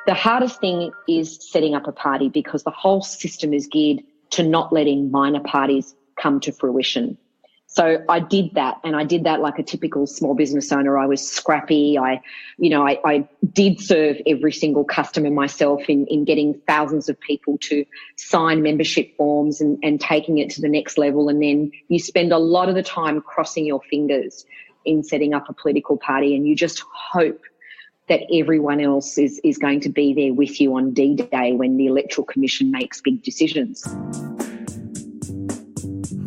The hardest thing is setting up a party because the whole system is geared to not letting minor parties come to fruition. So I did that, and I did that like a typical small business owner. I was scrappy. I did serve every single customer myself in getting thousands of people to sign membership forms and taking it to the next level. And then you spend a lot of the time crossing your fingers in setting up a political party, and you just hope that everyone else is going to be there with you on D-Day when the Electoral Commission makes big decisions.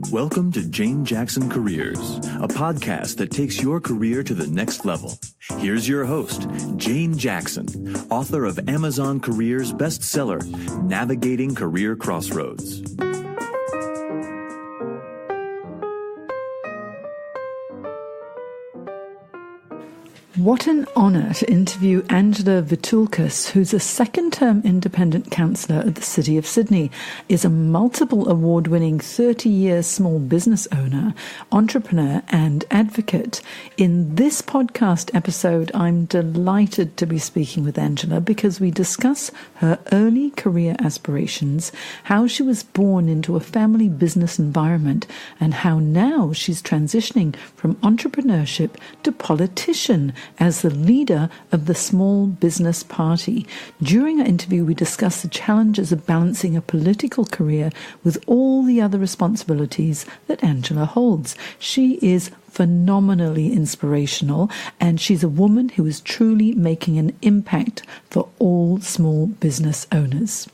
Welcome to Jane Jackson Careers, a podcast that takes your career to the next level. Here's your host, Jane Jackson, author of Amazon Careers bestseller, Navigating Career Crossroads. What an honour to interview Angela Vithoulkas, who's a second-term independent councillor at the City of Sydney, is a multiple award-winning 30-year small business owner, entrepreneur and advocate. In this podcast episode, I'm delighted to be speaking with Angela because we discuss her early career aspirations, how she was born into a family business environment, and how now she's transitioning from entrepreneurship to politician as the leader of the Small Business Party. During our interview, we discussed the challenges of balancing a political career with all the other responsibilities that Angela holds. She is phenomenally inspirational, and she's a woman who is truly making an impact for all small business owners.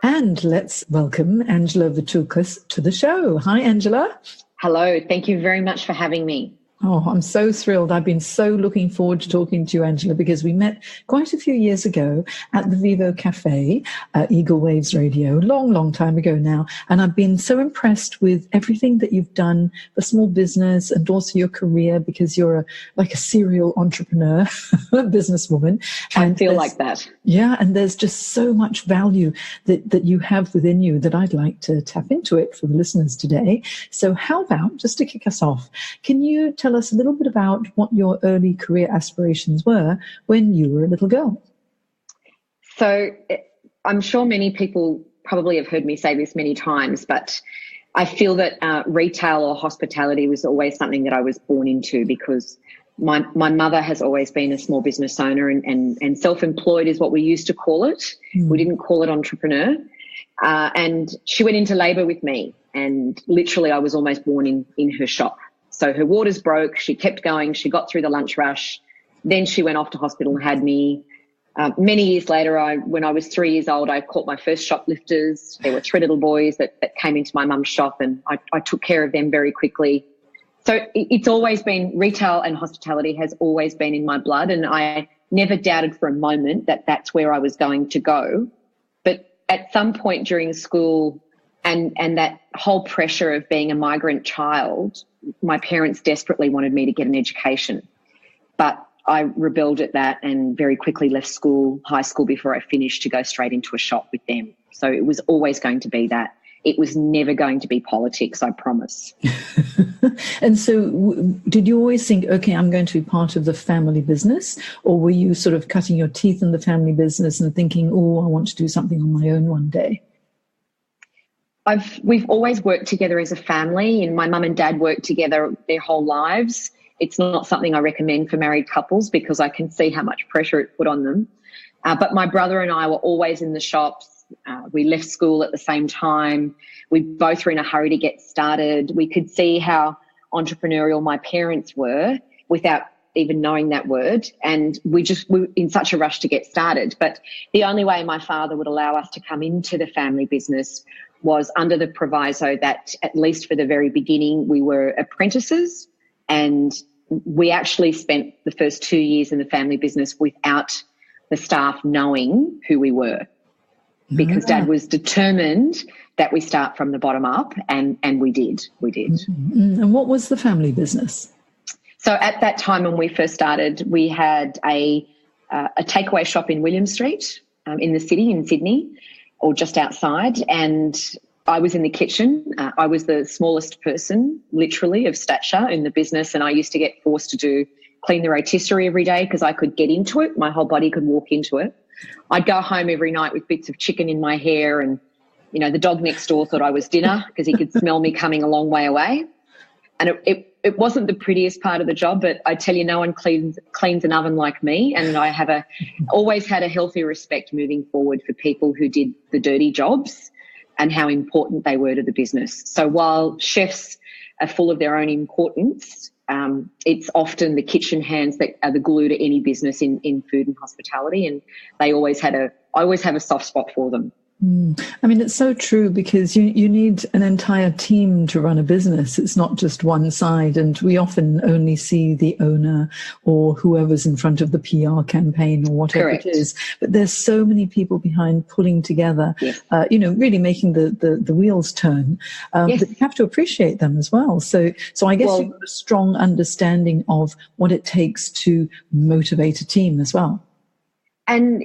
And let's welcome Angela Vithoulkas to the show. Hi, Angela. Hello. Thank you very much for having me. Oh, I'm so thrilled. I've been so looking forward to talking to you, Angela, because we met quite a few years ago at the Vivo Cafe, Eagle Waves Radio, long time ago now. And I've been so impressed with everything that you've done for small business and also your career, because you're like a serial entrepreneur, businesswoman. And I feel like that. Yeah, and there's just so much value that you have within you that I'd like to tap into it for the listeners today. So how about, just to kick us off, can you tell us a little bit about what your early career aspirations were when you were a little girl? So I'm sure many people probably have heard me say this many times, but I feel that retail or hospitality was always something that I was born into, because my mother has always been a small business owner and self-employed is what we used to call it. We didn't call it entrepreneur. And she went into labour with me, and literally I was almost born in her shop. So her waters broke, she kept going, she got through the lunch rush, then she went off to hospital and had me. Many years later, when I was 3 years old, I caught my first shoplifters. There were 3 little boys that came into my mum's shop, and I took care of them very quickly. So it's always been, retail and hospitality has always been in my blood, and I never doubted for a moment that that's where I was going to go. But at some point during school and that whole pressure of being a migrant child, my parents desperately wanted me to get an education, but I rebelled at that and very quickly left high school before I finished, to go straight into a shop with them. So it was always going to be that. It was never going to be politics, I promise. And so did you always think, okay, I'm going to be part of the family business, or were you sort of cutting your teeth in the family business and thinking, oh, I want to do something on my own one day? We've always worked together as a family, and my mum and dad worked together their whole lives. It's not something I recommend for married couples because I can see how much pressure it put on them. But my brother and I were always in the shops. We left school at the same time. We both were in a hurry to get started. We could see how entrepreneurial my parents were without even knowing that word, and we were in such a rush to get started. But the only way my father would allow us to come into the family business was under the proviso that, at least for the very beginning, we were apprentices, and we actually spent the first 2 years in the family business without the staff knowing who we were, because Dad was determined that we start from the bottom up, and we did. And what was the family business? So at that time when we first started, we had a takeaway shop in William Street in the city, in Sydney, or just outside, and I was in the kitchen. I was the smallest person, literally, of stature in the business, and I used to get forced to do clean the rotisserie every day because I could get into it. My whole body could walk into it. I'd go home every night with bits of chicken in my hair, and, you know, the dog next door thought I was dinner because he could smell me coming a long way away. And it wasn't the prettiest part of the job, but I tell you, no one cleans an oven like me. And I have always had a healthy respect moving forward for people who did the dirty jobs and how important they were to the business. So while chefs are full of their own importance, it's often the kitchen hands that are the glue to any business in food and hospitality, and I always have a soft spot for them. I mean, it's so true, because you need an entire team to run a business. It's not just one side, and we often only see the owner or whoever's in front of the PR campaign or whatever Correct. it is. But there's so many people behind pulling together, yes. Really making the wheels turn. Yes. But you have to appreciate them as well. So I guess you've got a strong understanding of what it takes to motivate a team as well. And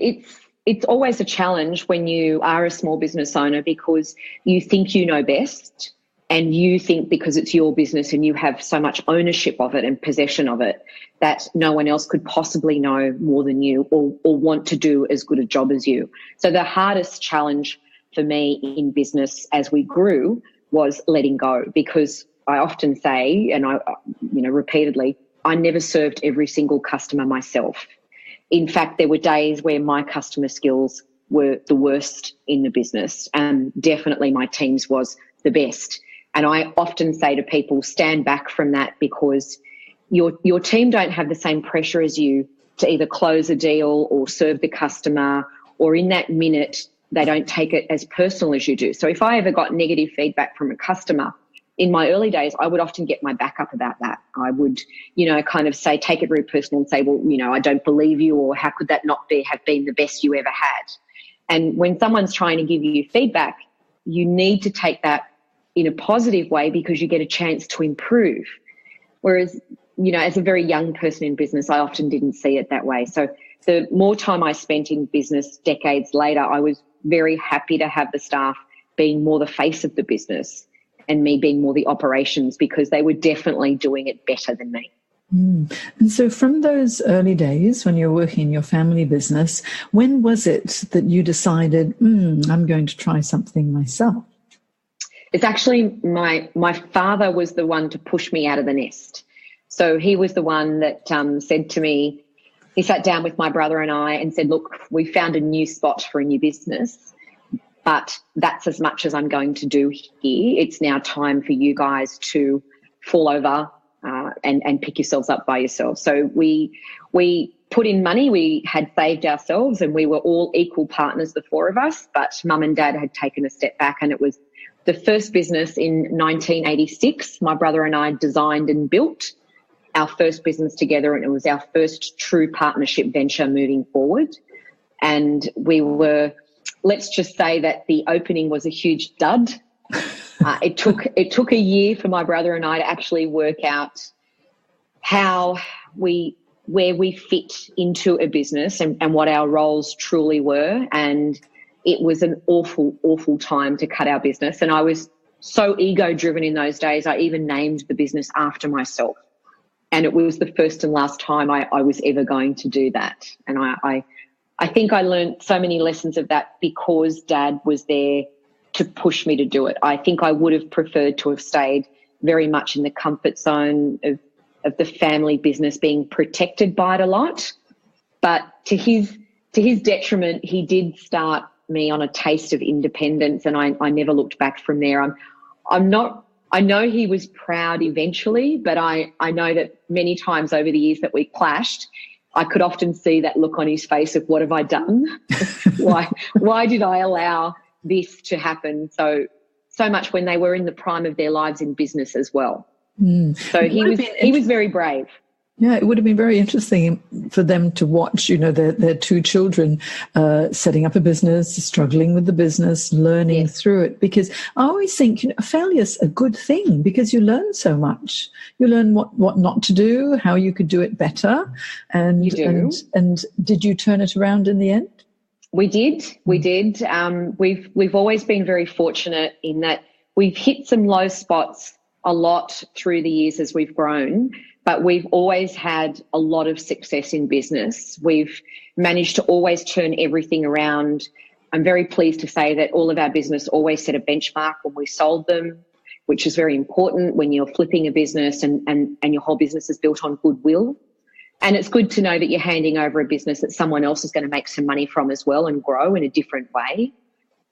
it's always a challenge when you are a small business owner, because you think you know best, and you think because it's your business and you have so much ownership of it and possession of it that no one else could possibly know more than you or want to do as good a job as you. So the hardest challenge for me in business as we grew was letting go, because I often say, and I repeatedly, I never served every single customer myself. In fact, there were days where my customer skills were the worst in the business, and definitely my team's was the best. And I often say to people, stand back from that, because your team don't have the same pressure as you to either close a deal or serve the customer, or in that minute they don't take it as personal as you do. So if I ever got negative feedback from a customer, in my early days, I would often get my back up about that. I would, kind of say, take it very personal and say, well, I don't believe you, or how could that not have been the best you ever had? And when someone's trying to give you feedback, you need to take that in a positive way, because you get a chance to improve. Whereas, as a very young person in business, I often didn't see it that way. So the more time I spent in business decades later, I was very happy to have the staff being more the face of the business and me being more the operations, because they were definitely doing it better than me. And so from those early days when you were working in your family business, when was it that you decided, I'm going to try something myself? It's actually my father was the one to push me out of the nest. So he was the one that said to me, he sat down with my brother and I and said, look, we found a new spot for a new business, but that's as much as I'm going to do here. It's now time for you guys to fall over and pick yourselves up by yourselves. So we put in money. We had saved ourselves, and we were all equal partners, the four of us, but Mum and Dad had taken a step back, and it was the first business in 1986. My brother and I designed and built our first business together, and it was our first true partnership venture moving forward. And we were... let's just say that the opening was a huge dud. It took a year for my brother and I to actually work out where we fit into a business and what our roles truly were. And it was an awful, awful time to cut our business. And I was so ego-driven in those days, I even named the business after myself. And it was the first and last time I was ever going to do that. And I think I learned so many lessons of that because Dad was there to push me to do it. I think I would have preferred to have stayed very much in the comfort zone of the family business, being protected by it a lot. But to his detriment, he did start me on a taste of independence, and I never looked back from there. I know he was proud eventually, but I know that many times over the years that we clashed, I could often see that look on his face of, what have I done? Why did I allow this to happen so much when they were in the prime of their lives in business as well? So he was very brave. Yeah, it would have been very interesting for them to watch, their two children setting up a business, struggling with the business, learning Yes. through it. Because I always think failure's a good thing, because you learn so much. You learn what not to do, how you could do it better. And You do. And did you turn it around in the end? We did. We've always been very fortunate in that we've hit some low spots a lot through the years as we've grown. but we've always had a lot of success in business. We've managed to always turn everything around. I'm very pleased to say that all of our business always set a benchmark when we sold them, which is very important when you're flipping a business and your whole business is built on goodwill. And it's good to know that you're handing over a business that someone else is going to make some money from as well and grow in a different way.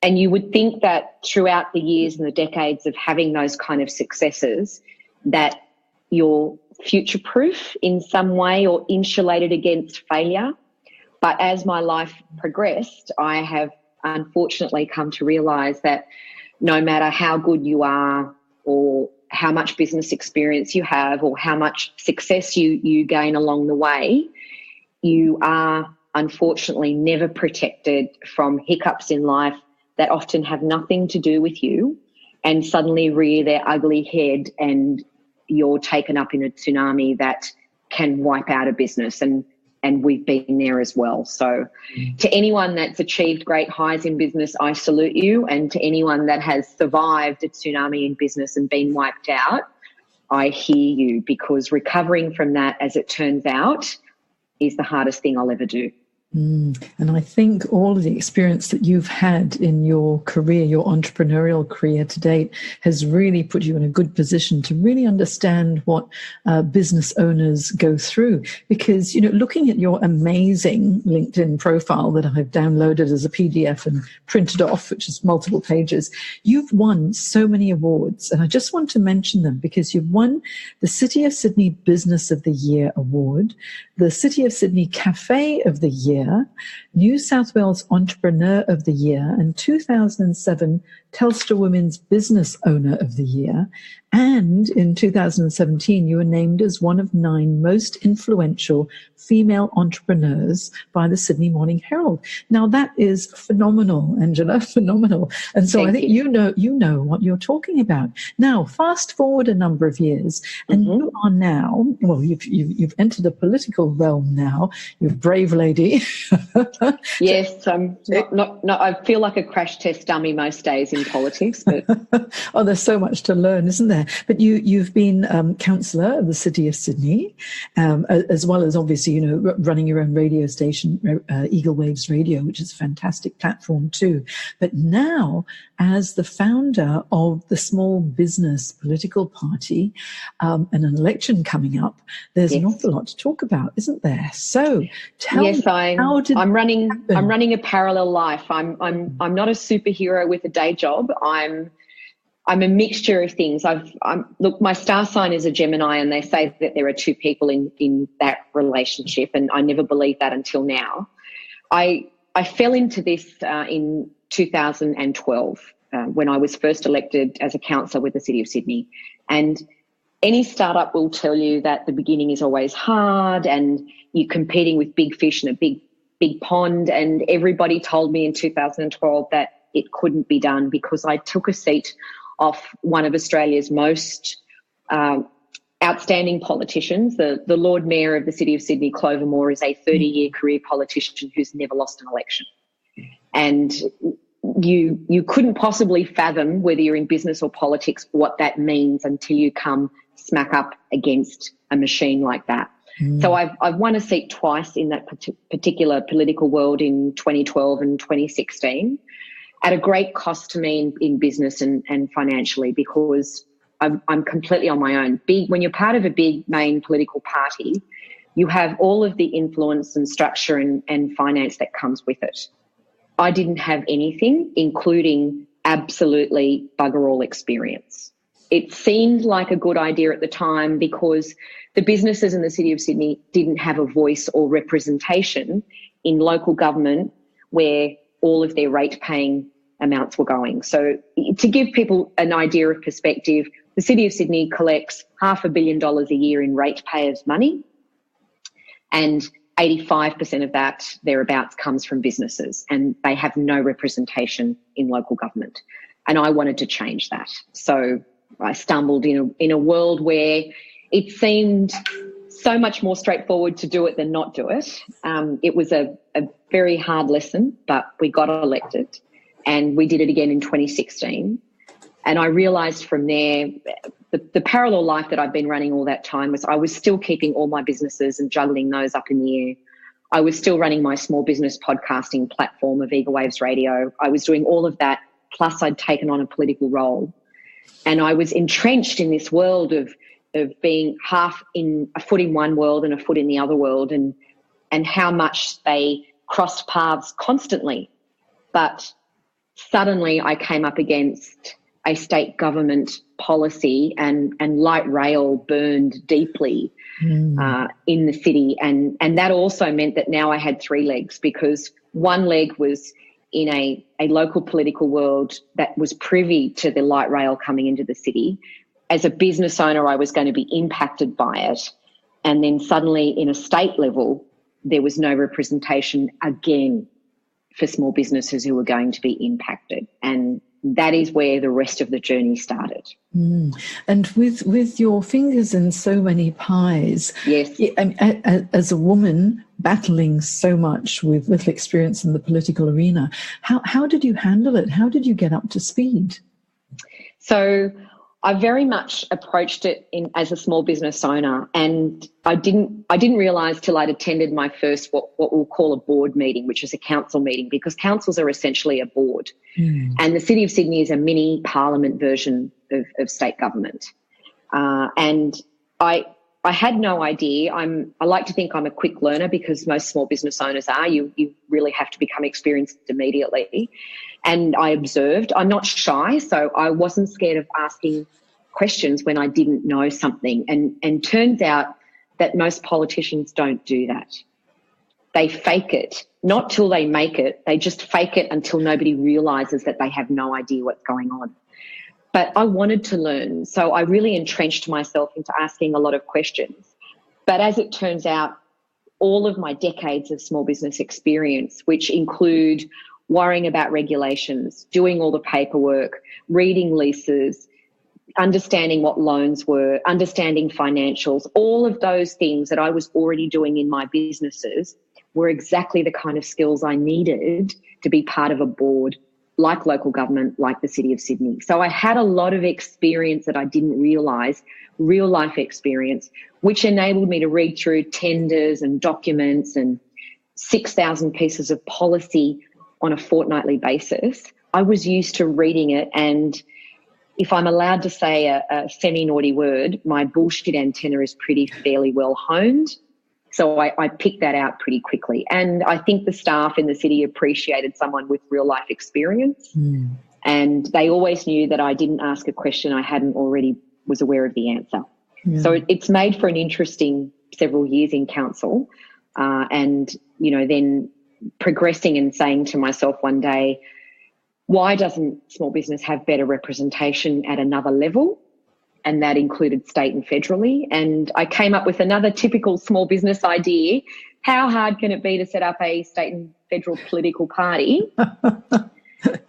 And you would think that throughout the years and the decades of having those kind of successes, that you're future-proof in some way or insulated against failure. But as my life progressed, I have unfortunately come to realise that no matter how good you are or how much business experience you have or how much success you gain along the way, you are unfortunately never protected from hiccups in life that often have nothing to do with you and suddenly rear their ugly head, and you're taken up in a tsunami that can wipe out a business. And we've been there as well. So to anyone that's achieved great highs in business, I salute you. And to anyone that has survived a tsunami in business and been wiped out, I hear you, because recovering from that, as it turns out, is the hardest thing I'll ever do. And I think all of the experience that you've had in your career, your entrepreneurial career to date, has really put you in a good position to really understand what business owners go through. Because, looking at your amazing LinkedIn profile that I've downloaded as a PDF and printed off, which is multiple pages, you've won so many awards. And I just want to mention them because you've won the City of Sydney Business of the Year Award, the City of Sydney Cafe of the Year, New South Wales Entrepreneur of the Year, and 2007 Telstra Women's Business Owner of the Year. And in 2017, you were named as one of 9 most influential female entrepreneurs by the Sydney Morning Herald. Now, that is phenomenal, Angela, phenomenal. And so I think you know what you're talking about. Now, fast forward a number of years, and you are now, well, you've entered a political realm now. You're a brave lady. Yes, I feel like a crash test dummy most days in politics. But oh, there's so much to learn, isn't there? But you've been councillor of the City of Sydney, as well as obviously, running your own radio station, Eagle Waves Radio, which is a fantastic platform too. But now, as the founder of the Small Business Political Party, and an election coming up, there's an awful lot to talk about, isn't there? So tell me, I'm running a parallel life. I'm not a superhero with a day job. I'm a mixture of things. Look, my star sign is a Gemini, and they say that there are 2 people in that relationship, and I never believed that until now. I fell into this in 2012 when I was first elected as a councillor with the City of Sydney. And any startup will tell you that the beginning is always hard and you're competing with big fish in a big pond, and everybody told me in 2012 that it couldn't be done because I took a seat off one of Australia's most outstanding politicians. The Lord Mayor of the City of Sydney, Clover Moore, is a 30-year career politician who's never lost an election. And you couldn't possibly fathom, whether you're in business or politics, what that means until you come smack up against a machine like that. So I've won a seat twice in that particular political world, in 2012 and 2016, at a great cost to me in business and financially, because I'm completely on my own. When you're part of a big main political party, you have all of the influence and structure and finance that comes with it. I didn't have anything, including absolutely bugger all experience. It seemed like a good idea at the time because the businesses in the City of Sydney didn't have a voice or representation in local government where all of their rate-paying amounts were going. So to give people an idea of perspective, the City of Sydney collects $500 million a year in ratepayers' money, and 85% of that, thereabouts, comes from businesses, and they have no representation in local government. And I wanted to change that. So I stumbled in a world where it seemed so much more straightforward to do it than not do it. It was a very hard lesson, but we got elected, and we did it again in 2016. And I realised from there the parallel life that I've been running all that time was I was still keeping all my businesses and juggling those up in the air. I was still running my small business podcasting platform of Eagle Waves Radio. I was doing all of that, plus I'd taken on a political role. And I was entrenched in this world of being half in a foot in one world and a foot in the other world, and how much they crossed paths constantly. But suddenly I came up against a state government policy, and light rail burned deeply in the city. And that also meant that now I had three legs, because one leg was in a local political world that was privy to the light rail coming into the city. As a business owner, I was going to be impacted by it. And then suddenly in a state level, there was no representation again for small businesses who were going to be impacted. And that is where the rest of the journey started. And with your fingers in so many pies, yes, as a woman battling so much with little experience in the political arena, how did you handle it? How did you get up to speed? So I very much approached it as a small business owner, and I didn't realise till I'd attended my first what we'll call a board meeting, which is a council meeting, because councils are essentially a board. And the City of Sydney is a mini parliament version of state government. And I had no idea. I like to think I'm a quick learner, because most small business owners are. You really have to become experienced immediately. And I observed. I'm not shy, so I wasn't scared of asking questions when I didn't know something. And turns out that most politicians don't do that. They fake it, not till they make it. They just fake it until nobody realises that they have no idea what's going on. But I wanted to learn, so I really entrenched myself into asking a lot of questions. But as it turns out, all of my decades of small business experience, which include worrying about regulations, doing all the paperwork, reading leases, understanding what loans were, understanding financials, all of those things that I was already doing in my businesses were exactly the kind of skills I needed to be part of a board like local government, like the City of Sydney. So I had a lot of experience that I didn't realise, real life experience, which enabled me to read through tenders and documents and 6,000 pieces of policy on a fortnightly basis. I was used to reading it, and if I'm allowed to say a semi-naughty word, my bullshit antenna is fairly well honed. So I picked that out pretty quickly. And I think the staff in the city appreciated someone with real life experience. And they always knew that I didn't ask a question I hadn't already was aware of the answer. So it's made for an interesting several years in council. And, you know, then progressing and saying to myself one day, why doesn't small business have better representation at another level? And that included state and federally. And I came up with another typical small business idea. How hard can it be to set up a state and federal political party?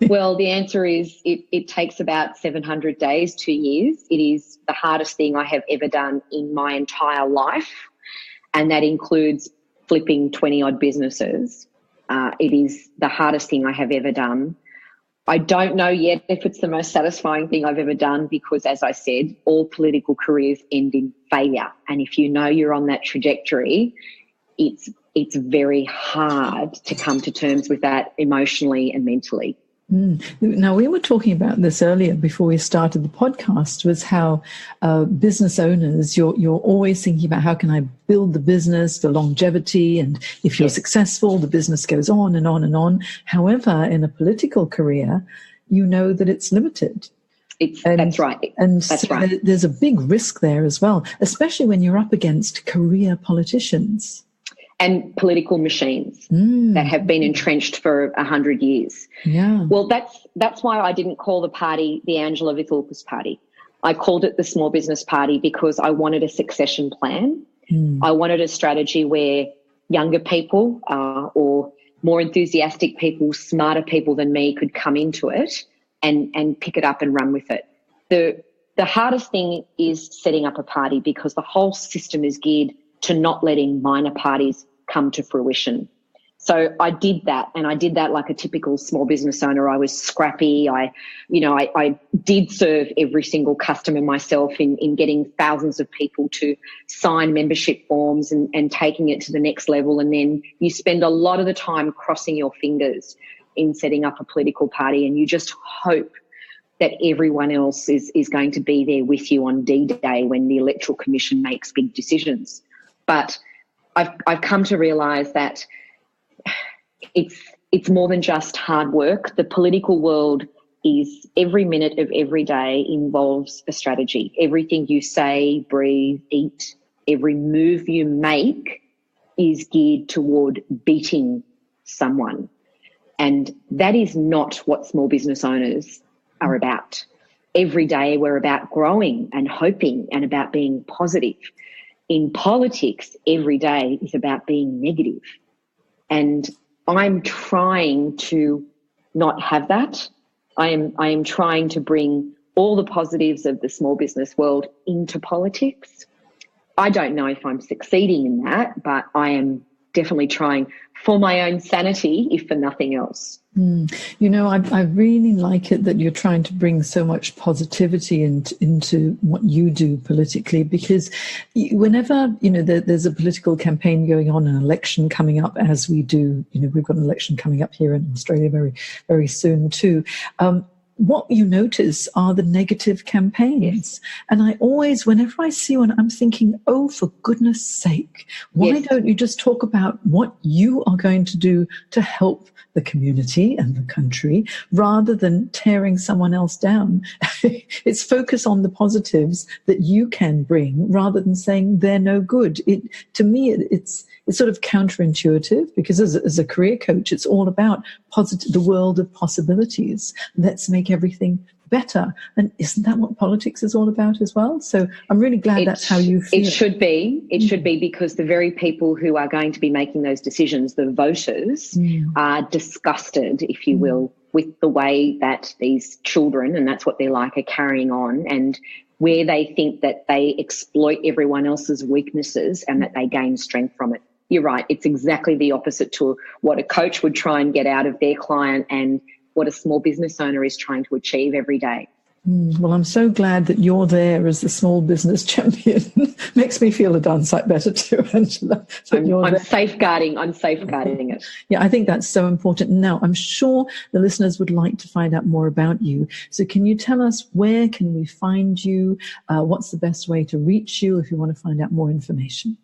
Well, the answer is it takes about 700 days, 2 years. It is the hardest thing I have ever done in my entire life, and that includes flipping 20-odd businesses. It is the hardest thing I have ever done. I don't know yet if it's the most satisfying thing I've ever done, because, as I said, all political careers end in failure. And if you know you're on that trajectory, it's very hard to come to terms with that emotionally and mentally. Now, we were talking about this earlier before we started the podcast, was how business owners, you're always thinking about how can I build the business, the longevity, and if you're successful, the business goes on and on and on. However, in a political career, you know that it's limited. That's right. And that's right. There's a big risk there as well, especially when you're up against career politicians. And political machines that have been entrenched for 100 years. Yeah. Well, that's why I didn't call the party the Angela Vithoulkas party. I called it the Small Business Party because I wanted a succession plan. I wanted a strategy where younger people or more enthusiastic people, smarter people than me could come into it and pick it up and run with it. The hardest thing is setting up a party, because the whole system is geared to not letting minor parties come to fruition. So I did that, and I did that like a typical small business owner. I was scrappy. I did serve every single customer myself in getting thousands of people to sign membership forms and taking it to the next level. And then you spend a lot of the time crossing your fingers in setting up a political party, and you just hope that everyone else is going to be there with you on D-Day when the Electoral Commission makes big decisions. But I've come to realise that it's more than just hard work. The political world is every minute of every day involves a strategy. Everything you say, breathe, eat, every move you make is geared toward beating someone. And that is not what small business owners are about. Every day we're about growing and hoping and about being positive. In politics, every day is about being negative. And I'm trying to not have that. I am trying to bring all the positives of the small business world into politics. I don't know if I'm succeeding in that, but I am definitely trying for my own sanity, if for nothing else. I really like it that you're trying to bring so much positivity into what you do politically, because whenever, there's a political campaign going on, an election coming up, as we do, we've got an election coming up here in Australia very, very soon too. What you notice are the negative campaigns. Yes. And I always, whenever I see one, I'm thinking, oh, for goodness sake, why don't you just talk about what you are going to do to help the community and the country, rather than tearing someone else down? It's focus on the positives that you can bring, rather than saying they're no good. To me, it's sort of counterintuitive, because as a career coach, it's all about the world of possibilities. Let's make everything better. And isn't that what politics is all about as well? So I'm really glad that's how you feel. It should be. It should be, because the very people who are going to be making those decisions, the voters, are disgusted, if you will, with the way that these children, and that's what they're like, are carrying on, and where they think that they exploit everyone else's weaknesses and that they gain strength from it. You're right. It's exactly the opposite to what a coach would try and get out of their client and what a small business owner is trying to achieve every day. Well, I'm so glad that you're there as the small business champion. Makes me feel a darn sight better too, Angela. I'm safeguarding it. Yeah, I think that's so important. Now, I'm sure the listeners would like to find out more about you. So can you tell us, where can we find you? What's the best way to reach you if you want to find out more information?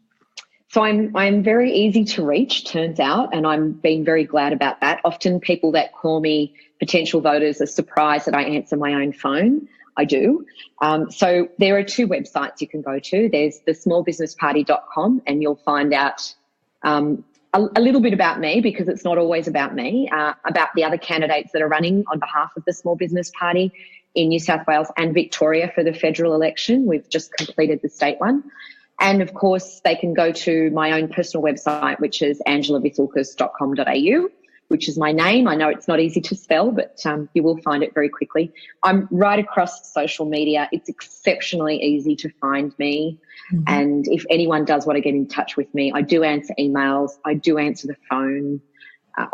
So I'm very easy to reach, turns out, and I'm being very glad about that. Often people that call me potential voters are surprised that I answer my own phone. I do. So there are two websites you can go to. There's the smallbusinessparty.com, and you'll find out a little bit about me, because it's not always about me, about the other candidates that are running on behalf of the Small Business Party in New South Wales and Victoria for the federal election. We've just completed the state one. And, of course, they can go to my own personal website, which is angelavithoulkas.com.au, which is my name. I know it's not easy to spell, but you will find it very quickly. I'm right across social media. It's exceptionally easy to find me. Mm-hmm. And if anyone does want to get in touch with me, I do answer emails. I do answer the phone.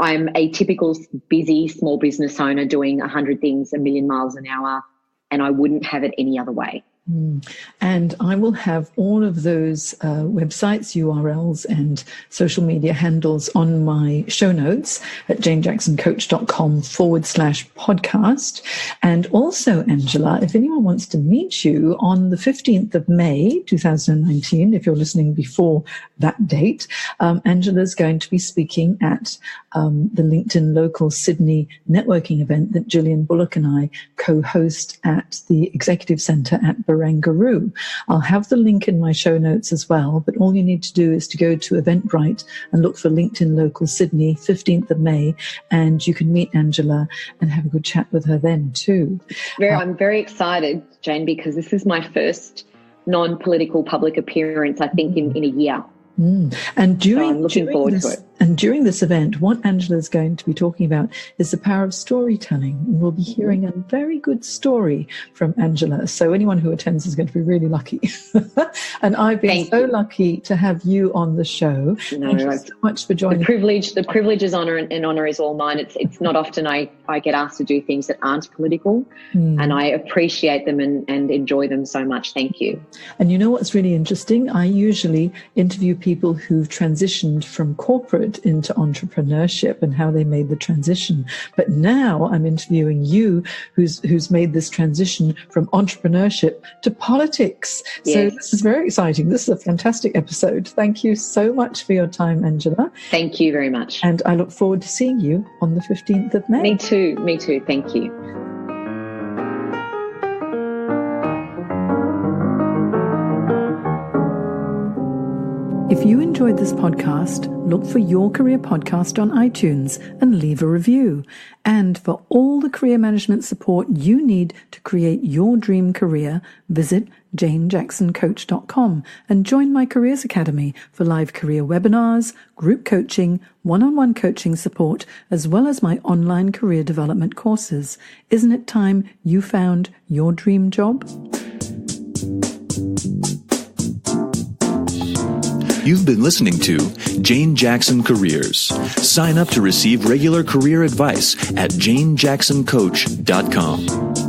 I'm a typical busy small business owner doing 100 things a million miles an hour, and I wouldn't have it any other way. And I will have all of those websites, URLs and social media handles on my show notes at janejacksoncoach.com/podcast. And also, Angela, if anyone wants to meet you on the 15th of May, 2019, if you're listening before that date, Angela's going to be speaking at the LinkedIn Local Sydney networking event that Gillian Bullock and I co-host at the Executive Centre at Barangaroo. I'll have the link in my show notes as well, but all you need to do is to go to Eventbrite and look for LinkedIn Local Sydney, 15th of May, and you can meet Angela and have a good chat with her then too. I'm very excited, Jane, because this is my first non-political public appearance, I think, in a year. And so I'm looking forward to it. And during this event, what Angela is going to be talking about is the power of storytelling. And we'll be hearing a very good story from Angela. So anyone who attends is going to be really lucky. And I've been so lucky to have you on the show. Thank you so much for joining. The privilege is honour, and honour is all mine. It's not often I get asked to do things that aren't political, and I appreciate them and enjoy them so much. Thank you. And you know what's really interesting? I usually interview people who've transitioned from corporate into entrepreneurship and how they made the transition. But now I'm interviewing you who's made this transition from entrepreneurship to politics. Yes. So this is very exciting. This is a fantastic episode. Thank you so much for your time, Angela. Thank you very much. And I look forward to seeing you on the 15th of May. Me too. Thank you. If you enjoyed this podcast, look for Your Career Podcast on iTunes and leave a review. And for all the career management support you need to create your dream career, visit janejacksoncoach.com and join my Careers Academy for live career webinars, group coaching, one-on-one coaching support, as well as my online career development courses. Isn't it time you found your dream job? You've been listening to Jane Jackson Careers. Sign up to receive regular career advice at janejacksoncoach.com.